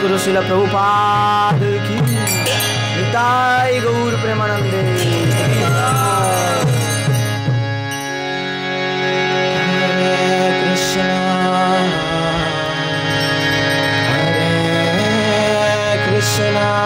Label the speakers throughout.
Speaker 1: सद्गुरु श्रील प्रभुपाद की निताई गौर प्रेमानंदे। हरे Krishna Krishna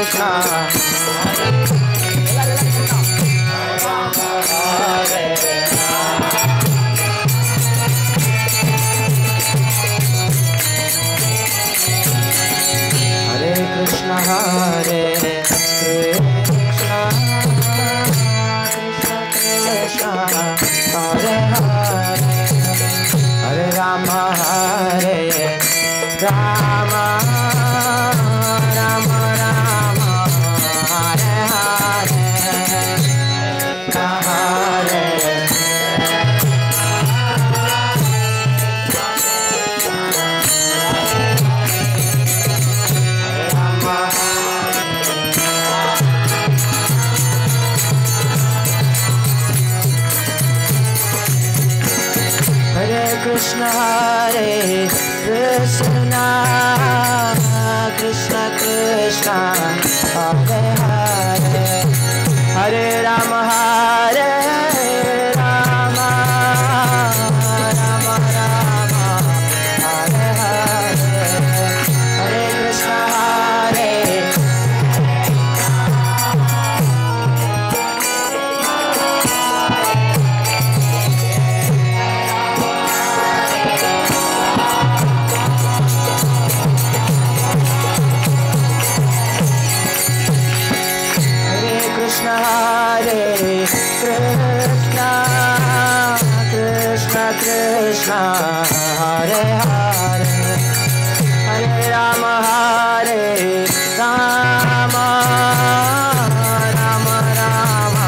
Speaker 2: Krishna
Speaker 1: Krishna Hare Krishna Krishna Krishna Hare Hare Hare Rama Hare Rama Rama Rama Hare Hare Hare Krishna Hare Krishna Krishna Hare Hare Hare Rama Hare Rama Rama Rama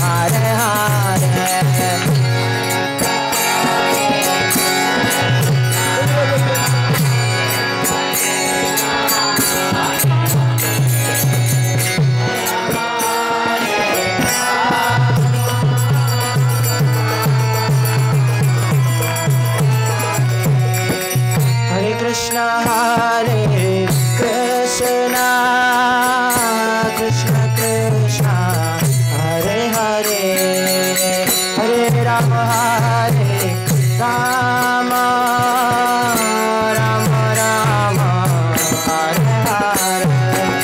Speaker 1: Hare Hare Krishna Hare Krishna Krishna Krishna Hare Hare Hare Rama Hare Rama Rama Rama Hare Hare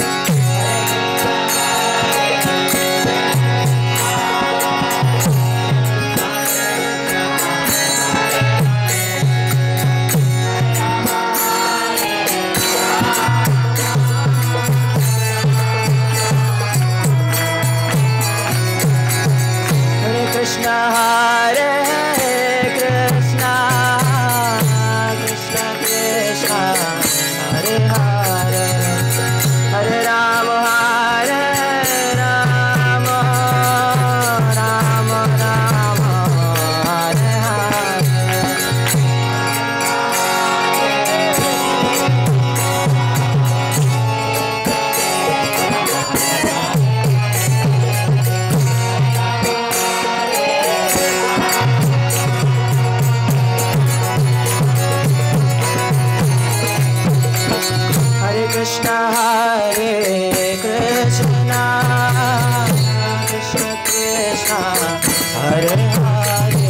Speaker 1: Krishna Hare Krishna Krishna Krishna Hare Hare Hare Rama Hare Rama Rama Rama Hare Hare Krishna Hare Krishna Krishna Krishna Hare Hare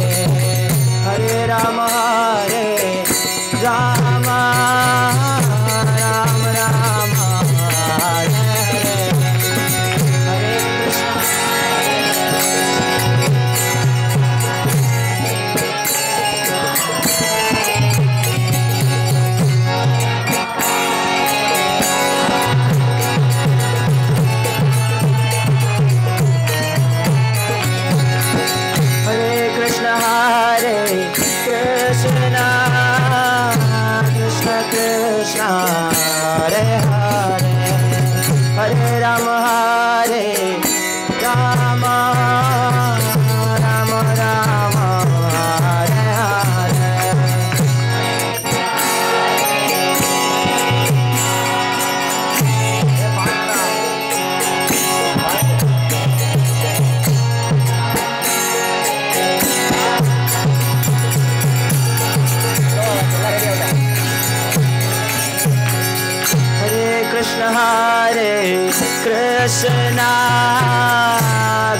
Speaker 1: Hare Rama Hare Rama Rama Rama Hare Hare Hare Krishna Krishna Hare Hare Hare Rama Hare Rama Rama Rama Hare Hare Krishna Hare Krishna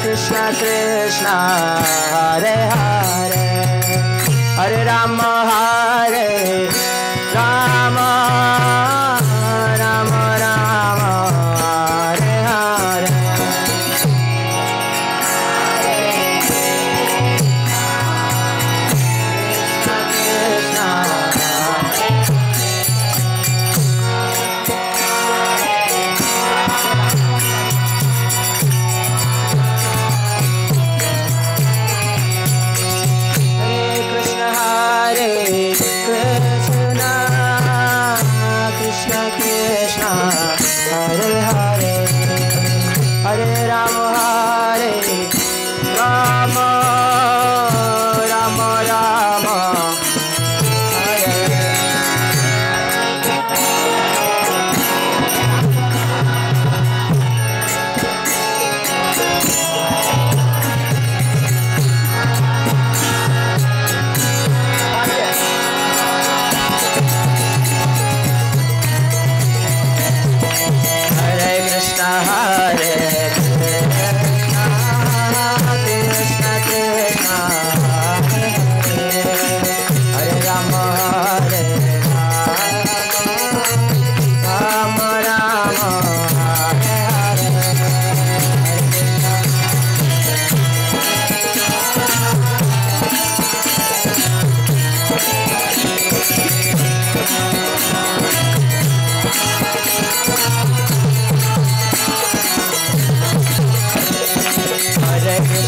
Speaker 1: Krishna Krishna Hare Hare Hare Rama Hare Rama Rama Rama Hare Hare Krishna Hare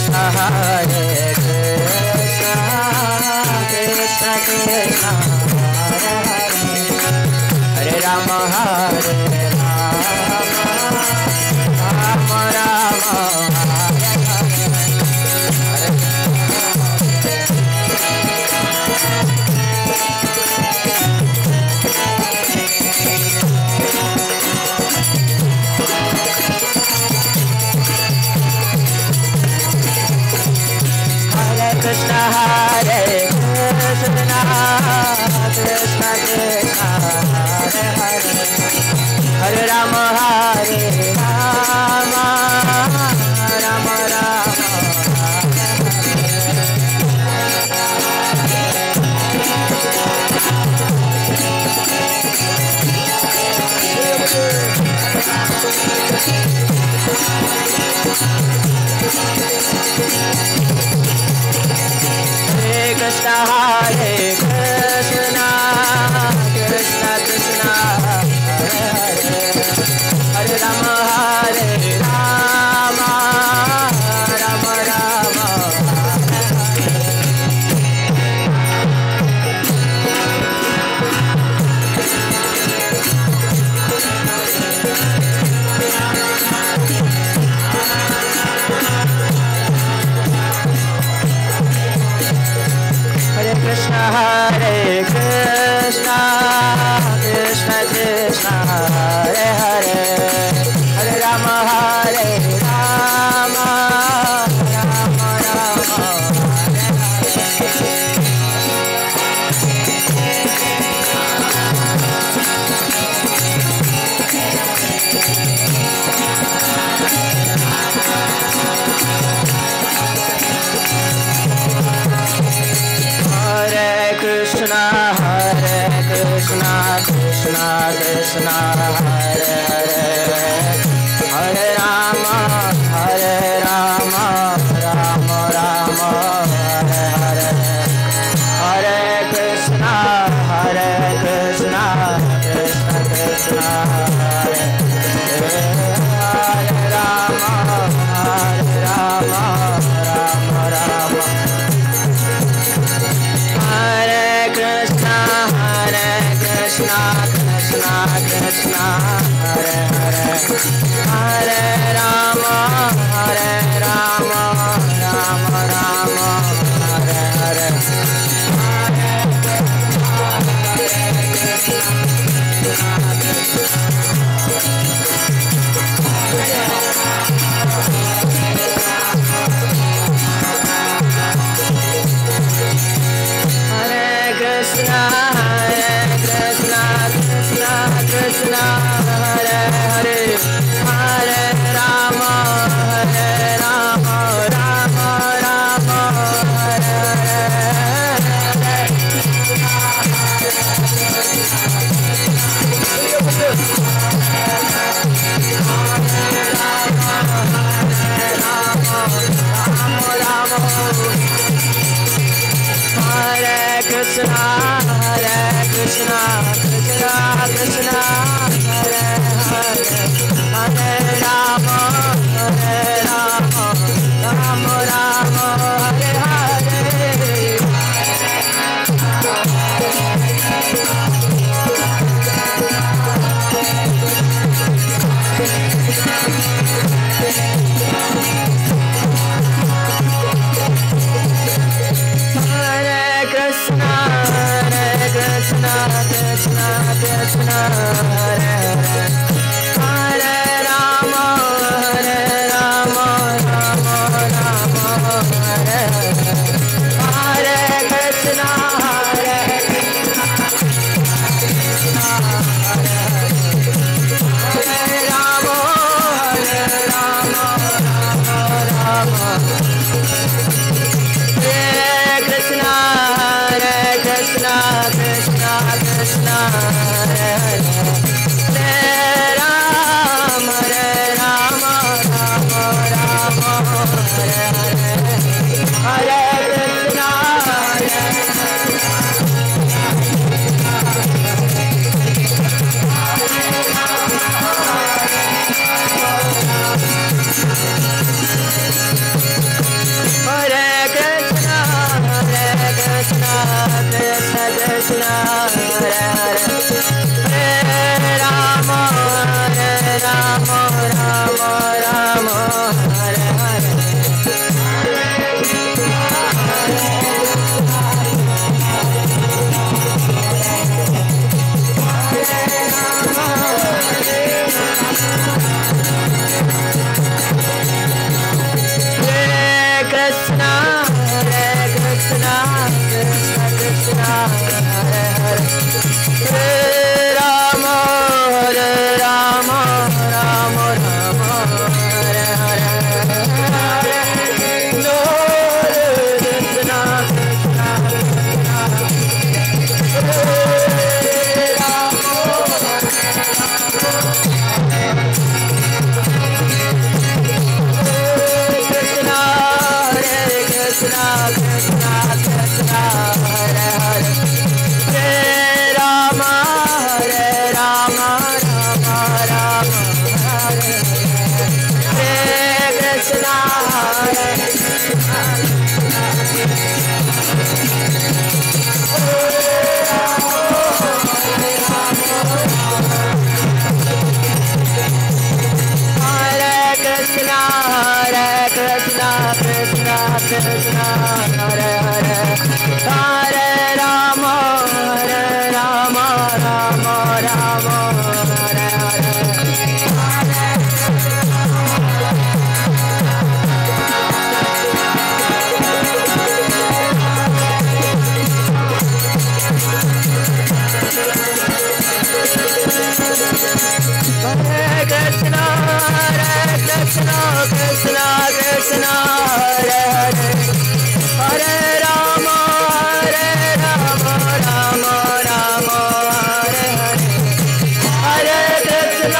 Speaker 1: Krishna Hare Krishna Krishna Krishna Hare Rama Hare Rama Rama Rama Krishna Hare Krishna Krishna Krishna Hare Hare Hare Rama Hare Rama Rama Rama Krishna Hare Krishna Krishna Krishna Hare Hare Hare Rama Hare Rama Rama Rama Krishna Hare Krishna Krishna Krishna Hare Hare Hare Rama Hare Rama Rama Rama Hare Krishna Krishna Krishna Hare Hare Hare Rama Rama Rama Hare Hare Hare Krishna Krishna Krishna Hare Hare Rama Rama Rama Hare Krishna Krishna Krishna Hare Hare Hare Rama Rama Rama Hare Hare Krishna Krishna Krishna Hare Hare Hare Rama Rama Rama Hare Hare Krishna Krishna Krishna Hare Hare Hare Rama Rama Rama Hare Hare Krishna Krishna Krishna Hare Hare Hare Rama Krishna, Hare Krishna, Krishna Krishna, Hare Hare, Hare Rama, Hare Rama, Rama Rama, Hare Hare, Hare Krishna, Krishna Krishna, Hare Rama, Krishna Krishna Krishna, Hare Hare, Hare Rama, Hare Rama, Rama Rama, Hare Hare, Hare Krishna, Hare Krishna, Krishna Krishna, Hare Hare, Hare Rama, Hare Rama, Rama Rama, Hare Hare, Hare Krishna,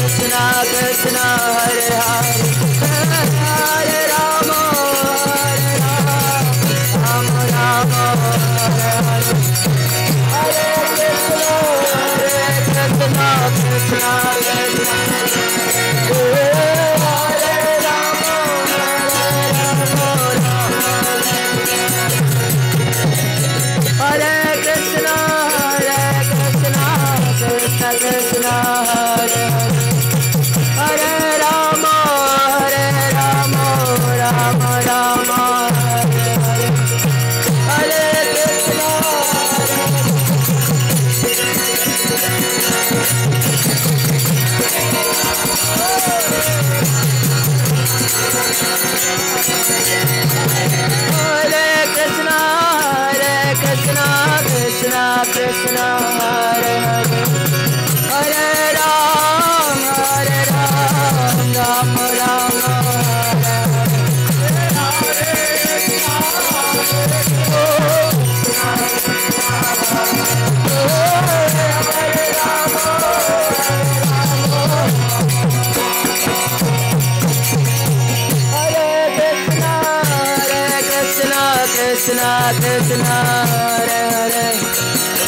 Speaker 1: Krishna Krishna, Hare Hare, Hare Rama, Rama Rama, Hare Hare, Hare Krishna, Krishna Hare Krishna, Krishna Krishna, Hare Hare, Hare Rama, Rama Rama, Hare Hare, Hare Krishna, Krishna Krishna, Hare Rama, Hare Krishna, Krishna Krishna, Hare Hare, Hare Rama, Rama Rama, Hare Hare, Hare Krishna, Krishna Krishna, Hare Hare, Hare Rama, Rama Rama, Hare Krishna, Krishna, Hare Hare,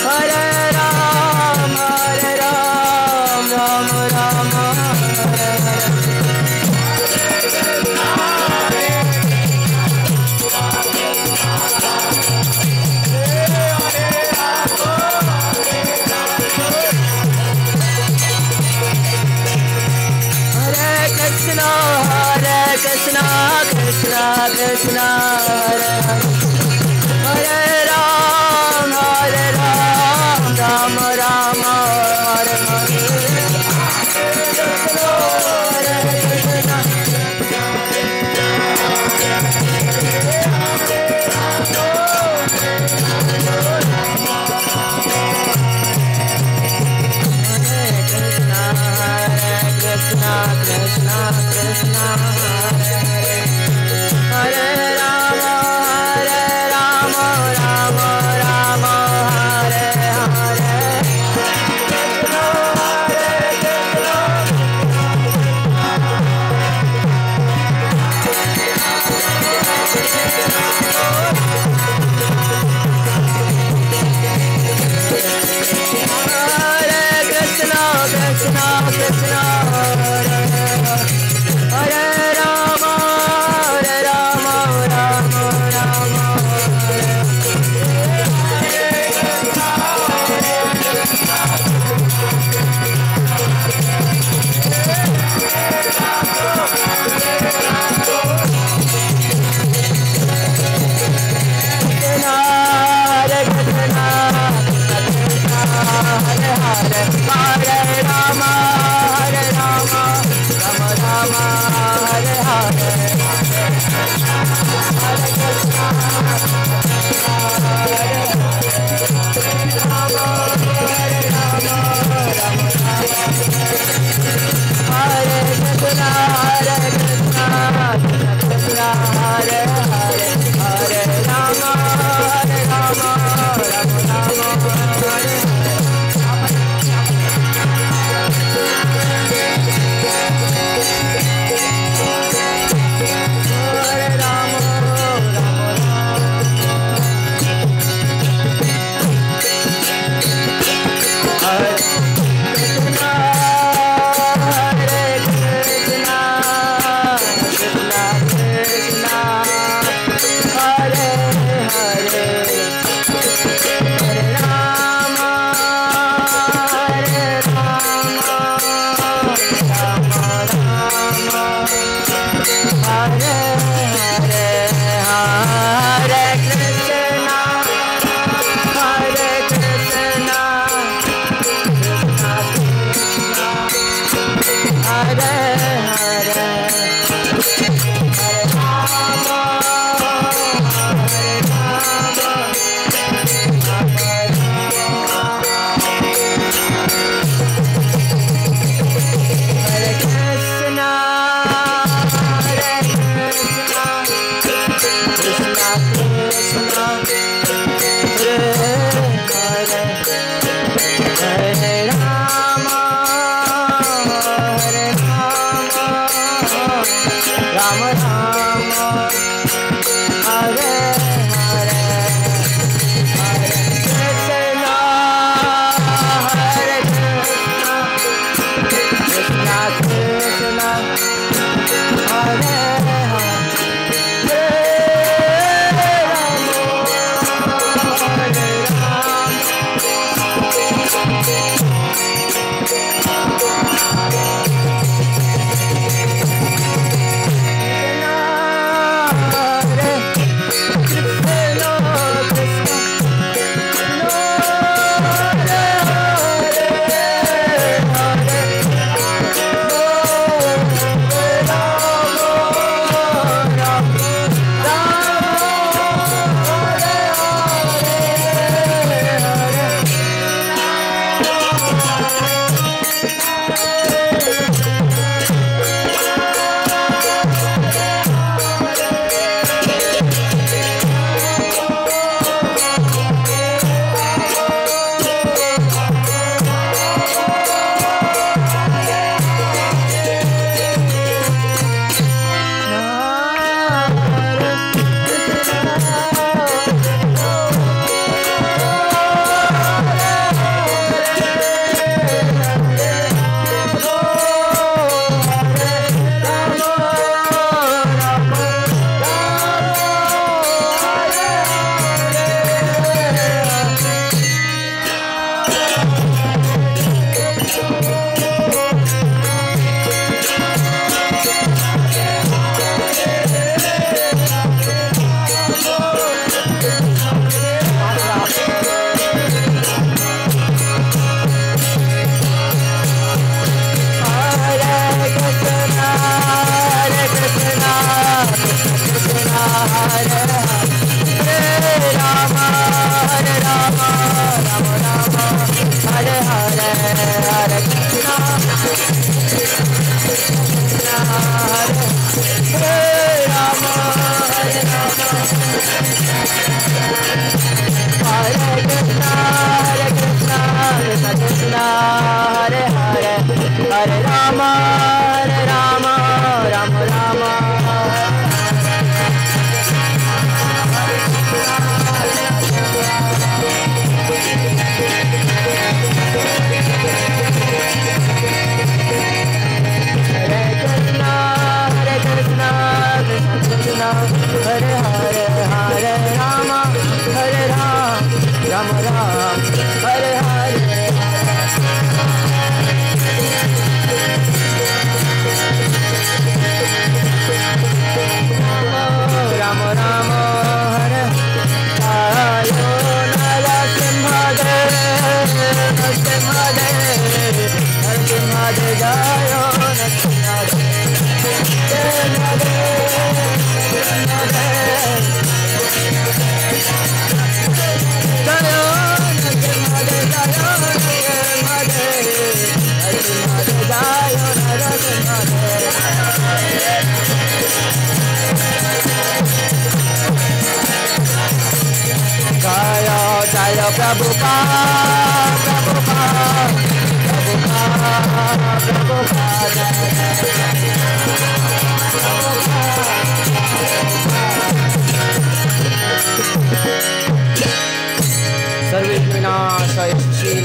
Speaker 1: Hare Rama, Rama Rama, Hare Hare, Hare Krishna, Krishna Krishna, Hare Hare, Hare Rama, Rama Rama, Hare Hare, Krishna Krishna, Hare Hare, Hare Rama,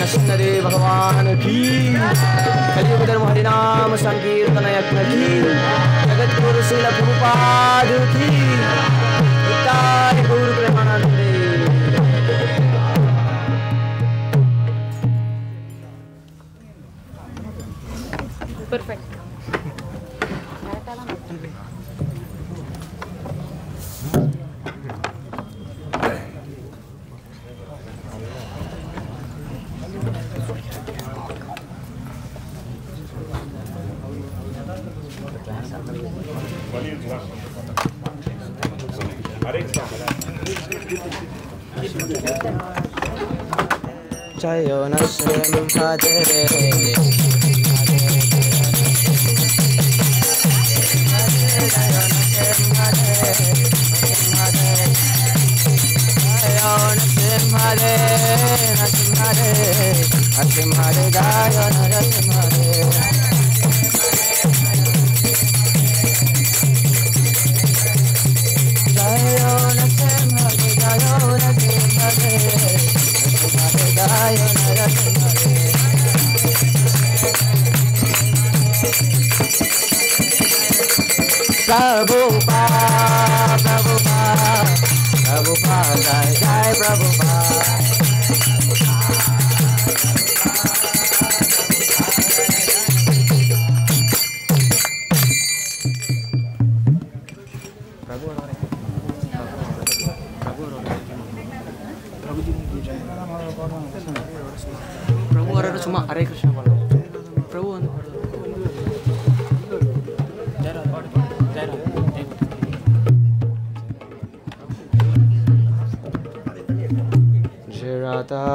Speaker 1: Narasimha भगवान की कलियुग धर्म हरिनाम संकीर्तन यज्ञ की जगत गुरु श्रील प्रभुपाद की निताय गौर प्रेमानंदे।
Speaker 2: Perfect.
Speaker 1: जय Narasimha Prabhupada, Prabhupada, Prabhupada, Jai Jai Prabhupada. Prabhu orang cuma Hare Krishna malam. Prabhu Jirata